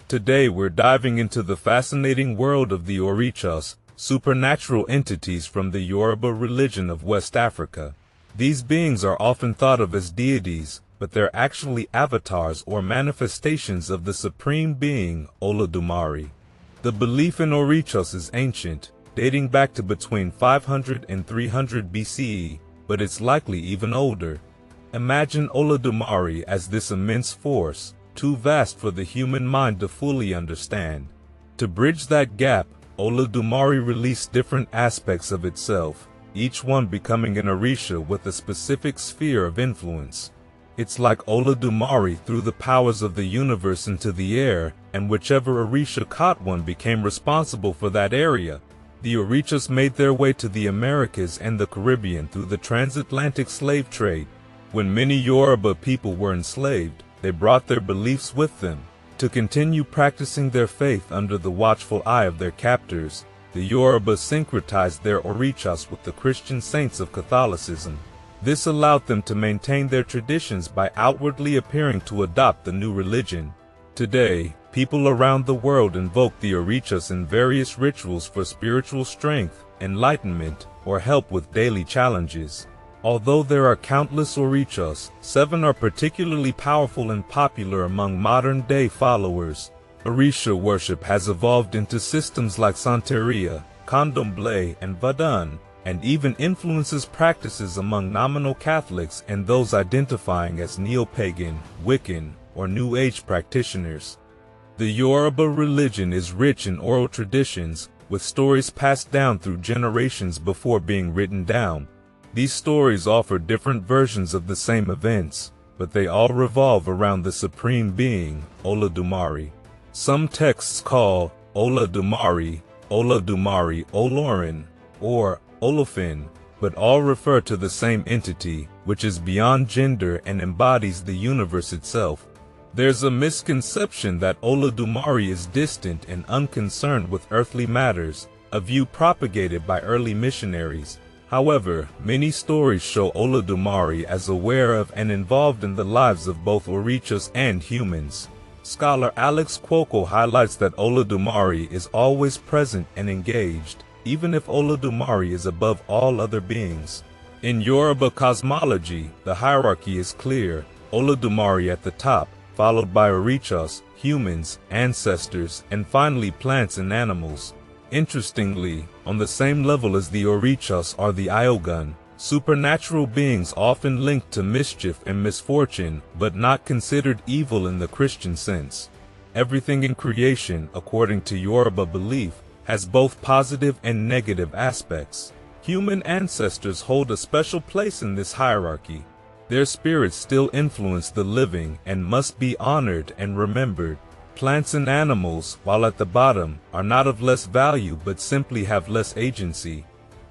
Today we're diving into the fascinating world of the Orishas, supernatural entities from the Yoruba religion of West Africa. These beings are often thought of as deities, but they're actually avatars or manifestations of the supreme being, Olodumare. The belief in Orishas is ancient, dating back to between 500 and 300 BCE, but it's likely even older. Imagine Olodumare as this immense force, too vast for the human mind to fully understand. To bridge that gap, Olodumare released different aspects of itself, each one becoming an Orisha with a specific sphere of influence. It's like Olodumare threw the powers of the universe into the air, and whichever Orisha caught one became responsible for that area. The Orishas made their way to the Americas and the Caribbean through the transatlantic slave trade. When many Yoruba people were enslaved, they brought their beliefs with them. To continue practicing their faith under the watchful eye of their captors, the Yoruba syncretized their Orishas with the Christian saints of Catholicism. This allowed them to maintain their traditions by outwardly appearing to adopt the new religion. Today, people around the world invoke the Orishas in various rituals for spiritual strength, enlightenment, or help with daily challenges. Although there are countless Orishas, 7 are particularly powerful and popular among modern-day followers. Orisha worship has evolved into systems like Santeria, Candomblé, and Vodun, and even influences practices among nominal Catholics and those identifying as neo-pagan, Wiccan, or New Age practitioners. The Yoruba religion is rich in oral traditions, with stories passed down through generations before being written down. These stories offer different versions of the same events, but they all revolve around the supreme being, Olodumare. Some texts call Olodumare, Olorin, or Olofin, but all refer to the same entity, which is beyond gender and embodies the universe itself. There's a misconception that Olodumare is distant and unconcerned with earthly matters, a view propagated by early missionaries. However, many stories show Olodumare as aware of and involved in the lives of both Orishas and humans. Scholar Alex Cuoco highlights that Olodumare is always present and engaged, even if Olodumare is above all other beings. In Yoruba cosmology, the hierarchy is clear: Olodumare at the top, followed by Orishas, humans, ancestors, and finally plants and animals. Interestingly, on the same level as the Orishas are the Ogun, supernatural beings often linked to mischief and misfortune, but not considered evil in the Christian sense. Everything in creation, according to Yoruba belief, has both positive and negative aspects. Human ancestors hold a special place in this hierarchy. Their spirits still influence the living and must be honored and remembered. Plants and animals, while at the bottom, are not of less value but simply have less agency.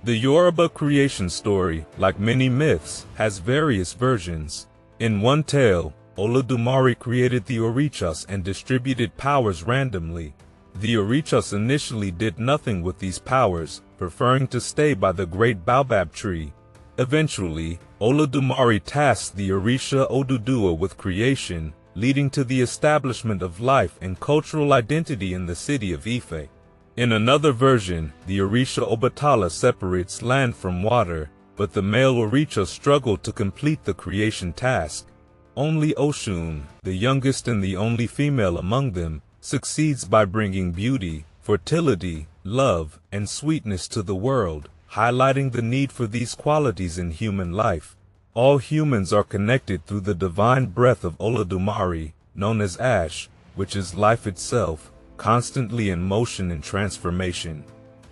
The Yoruba creation story, like many myths, has various versions. In one tale, Olodumare created the Orishas and distributed powers randomly. The Orishas initially did nothing with these powers, preferring to stay by the great baobab tree. Eventually, Olodumare tasked the Orisha Oduduwa with creation, leading to the establishment of life and cultural identity in the city of Ife. In another version, the Orisha Obatala separates land from water, but the male Orisha struggled to complete the creation task. Only Oshun, the youngest and the only female among them, succeeds by bringing beauty, fertility, love, and sweetness to the world, highlighting the need for these qualities in human life. All humans are connected through the divine breath of Olodumare, known as Ash, which is life itself, constantly in motion and transformation.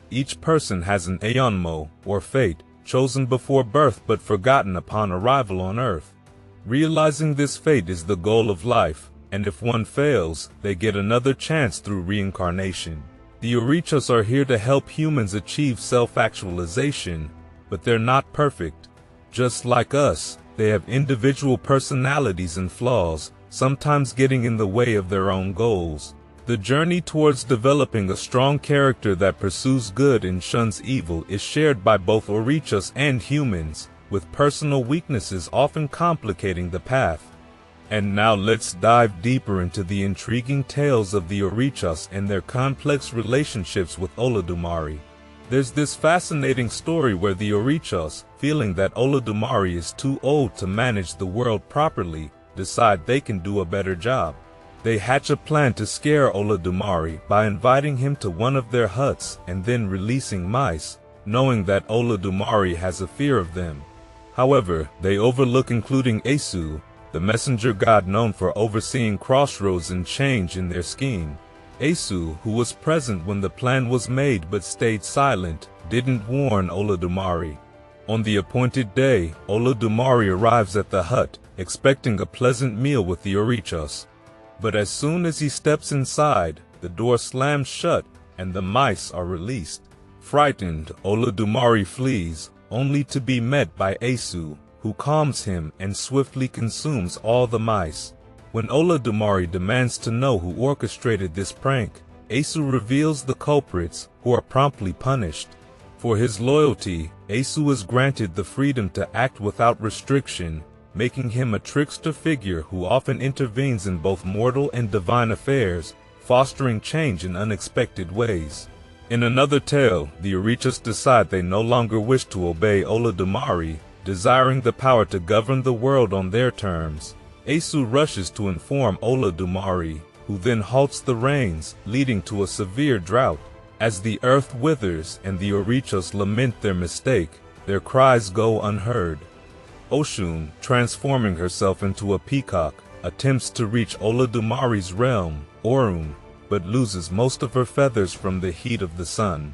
Each person has an Ayanmo, or fate, chosen before birth but forgotten upon arrival on earth. Realizing this fate is the goal of life, and if one fails, they get another chance through reincarnation. The Orishas are here to help humans achieve self-actualization, but they're not perfect. Just like us, they have individual personalities and flaws, sometimes getting in the way of their own goals. The journey towards developing a strong character that pursues good and shuns evil is shared by both Orishas and humans, with personal weaknesses often complicating the path. And now let's dive deeper into the intriguing tales of the Orishas and their complex relationships with Olodumare. There's this fascinating story where the Orishas, feeling that Olodumare is too old to manage the world properly, decide they can do a better job. They hatch a plan to scare Olodumare by inviting him to one of their huts and then releasing mice, knowing that Olodumare has a fear of them. However, they overlook including Esu, the messenger god known for overseeing crossroads and change in their scheme. Esu, who was present when the plan was made but stayed silent, didn't warn Olodumare. On the appointed day, Olodumare arrives at the hut, expecting a pleasant meal with the Orishas. But as soon as he steps inside, the door slams shut and the mice are released. Frightened, Olodumare flees, only to be met by Esu, who calms him and swiftly consumes all the mice. When Olodumare demands to know who orchestrated this prank, Esu reveals the culprits, who are promptly punished. For his loyalty, Esu is granted the freedom to act without restriction, making him a trickster figure who often intervenes in both mortal and divine affairs, fostering change in unexpected ways. In another tale, the Orishas decide they no longer wish to obey Olodumare, desiring the power to govern the world on their terms. Esu rushes to inform Olodumare, who then halts the rains, leading to a severe drought. As the earth withers and the Orishas lament their mistake, their cries go unheard. Oshun, transforming herself into a peacock, attempts to reach Olodumare's realm, Orun, but loses most of her feathers from the heat of the sun.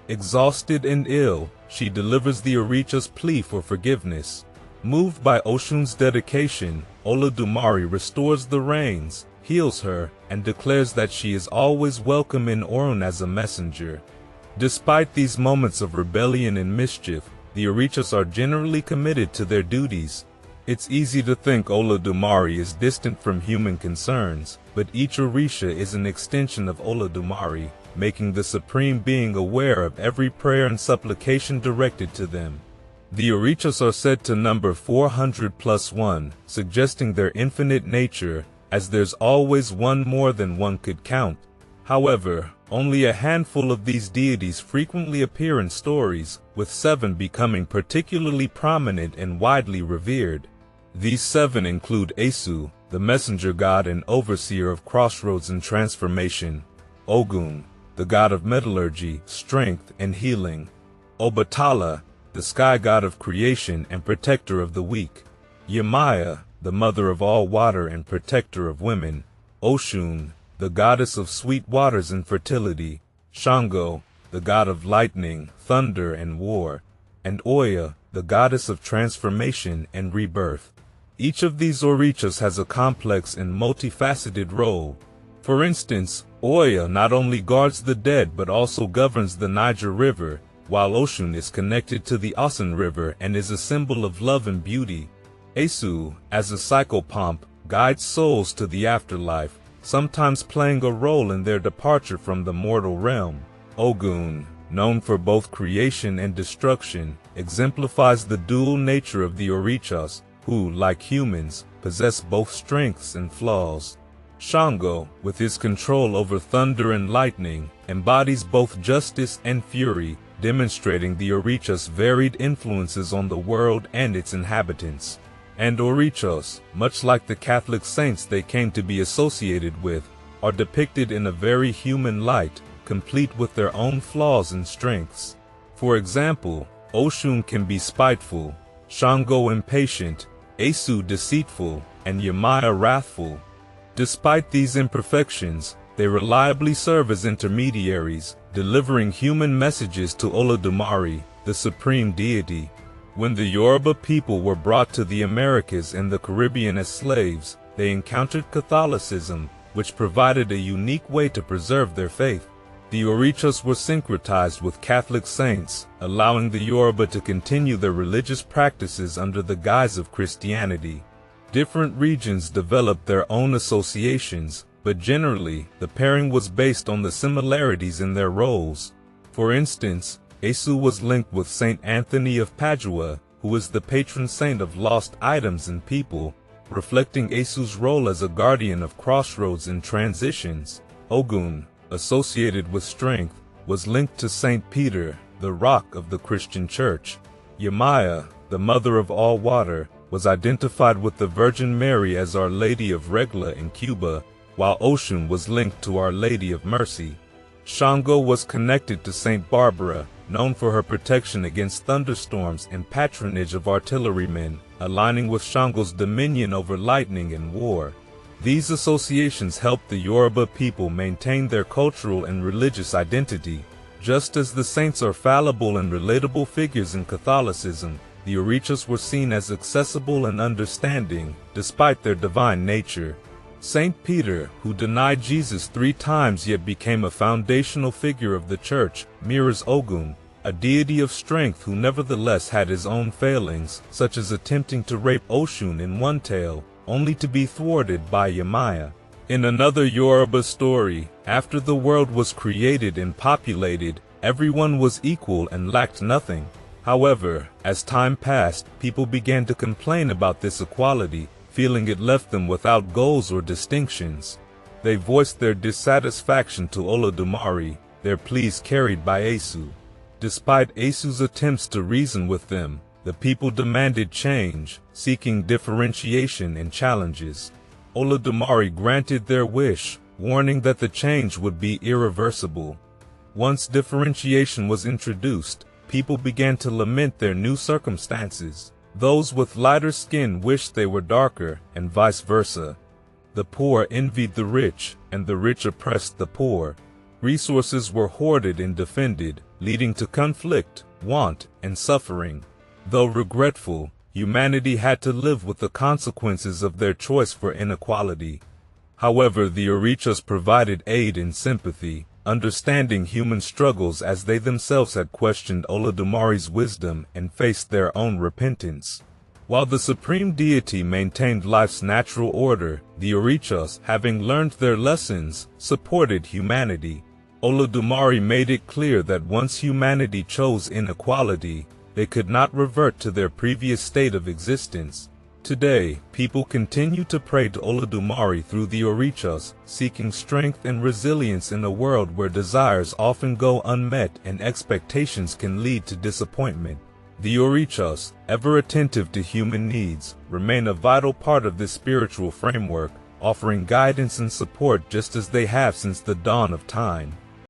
Exhausted and ill, she delivers the Orishas' plea for forgiveness. Moved by Oshun's dedication, Olodumare restores the rains, heals her, and declares that she is always welcome in Orun as a messenger. Despite these moments of rebellion and mischief, the Orishas are generally committed to their duties. It's easy to think Olodumare is distant from human concerns, but each Orisha is an extension of Olodumare, making the Supreme Being aware of every prayer and supplication directed to them. The Orishas are said to number 400 plus 1, suggesting their infinite nature, as there's always one more than one could count. However, only a handful of these deities frequently appear in stories, with 7 becoming particularly prominent and widely revered. These 7 include Esu, the messenger god and overseer of crossroads and transformation; Ogun, the god of metallurgy, strength, and healing; Obatala, the sky god of creation and protector of the weak; Yemaya, the mother of all water and protector of women; Oshun, the goddess of sweet waters and fertility; Shango, the god of lightning, thunder, and war; and Oya, the goddess of transformation and rebirth. Each of these Orishas has a complex and multifaceted role. For instance, Oya not only guards the dead but also governs the Niger River, while Oshun is connected to the Osun River and is a symbol of love and beauty. Esu, as a psychopomp, guides souls to the afterlife, sometimes playing a role in their departure from the mortal realm. Ogun, known for both creation and destruction, exemplifies the dual nature of the Orishas, who, like humans, possess both strengths and flaws. Shango, with his control over thunder and lightning, embodies both justice and fury, demonstrating the Orishas' varied influences on the world and its inhabitants. And Orishas, much like the Catholic saints they came to be associated with, are depicted in a very human light, complete with their own flaws and strengths. For example, Oshun can be spiteful, Shango impatient, Esu deceitful, and Yemaya wrathful. Despite these imperfections, they reliably serve as intermediaries, delivering human messages to Olodumare, the supreme deity. When the Yoruba people were brought to the Americas and the Caribbean as slaves, they encountered Catholicism, which provided a unique way to preserve their faith. The Orishas were syncretized with Catholic saints, allowing the Yoruba to continue their religious practices under the guise of Christianity. Different regions developed their own associations, but generally, the pairing was based on the similarities in their roles. For instance, Esu was linked with Saint Anthony of Padua, who is the patron saint of lost items and people. reflecting Esu's role as a guardian of crossroads and transitions. Ogun, associated with strength, was linked to Saint Peter, the rock of the Christian Church. Yemaya, the mother of all water, was identified with the Virgin Mary as Our Lady of Regla in Cuba, while Oshun was linked to Our Lady of Mercy. Shango was connected to Saint Barbara, known for her protection against thunderstorms and patronage of artillerymen, aligning with Shango's dominion over lightning and war. These associations helped the Yoruba people maintain their cultural and religious identity. Just as the saints are fallible and relatable figures in Catholicism, the Orishas were seen as accessible and understanding, despite their divine nature. Saint Peter, who denied Jesus 3 times yet became a foundational figure of the Church, mirrors Ogun, a deity of strength who nevertheless had his own failings, such as attempting to rape Oshun in one tale, only to be thwarted by Yemaya. In another Yoruba story, after the world was created and populated, everyone was equal and lacked nothing. However, as time passed, people began to complain about this equality, feeling it left them without goals or distinctions. They voiced their dissatisfaction to Olodumare, their pleas carried by Esu. Despite Esu's attempts to reason with them, the people demanded change, seeking differentiation and challenges. Olodumare granted their wish, warning that the change would be irreversible. Once differentiation was introduced, people began to lament their new circumstances. Those with lighter skin wished they were darker, and vice versa. The poor envied the rich, and the rich oppressed the poor. Resources were hoarded and defended, leading to conflict, want, and suffering. Though regretful, humanity had to live with the consequences of their choice for inequality. However, the Orishas provided aid and sympathy, understanding human struggles as they themselves had questioned Olodumare's wisdom and faced their own repentance. While the supreme deity maintained life's natural order, the Orishas, having learned their lessons, supported humanity. Olodumare made it clear that once humanity chose inequality, they could not revert to their previous state of existence. Today, people continue to pray to Olodumare through the Orishas, seeking strength and resilience in a world where desires often go unmet and expectations can lead to disappointment. The Orishas, ever attentive to human needs, remain a vital part of this spiritual framework, offering guidance and support just as they have since the dawn of time.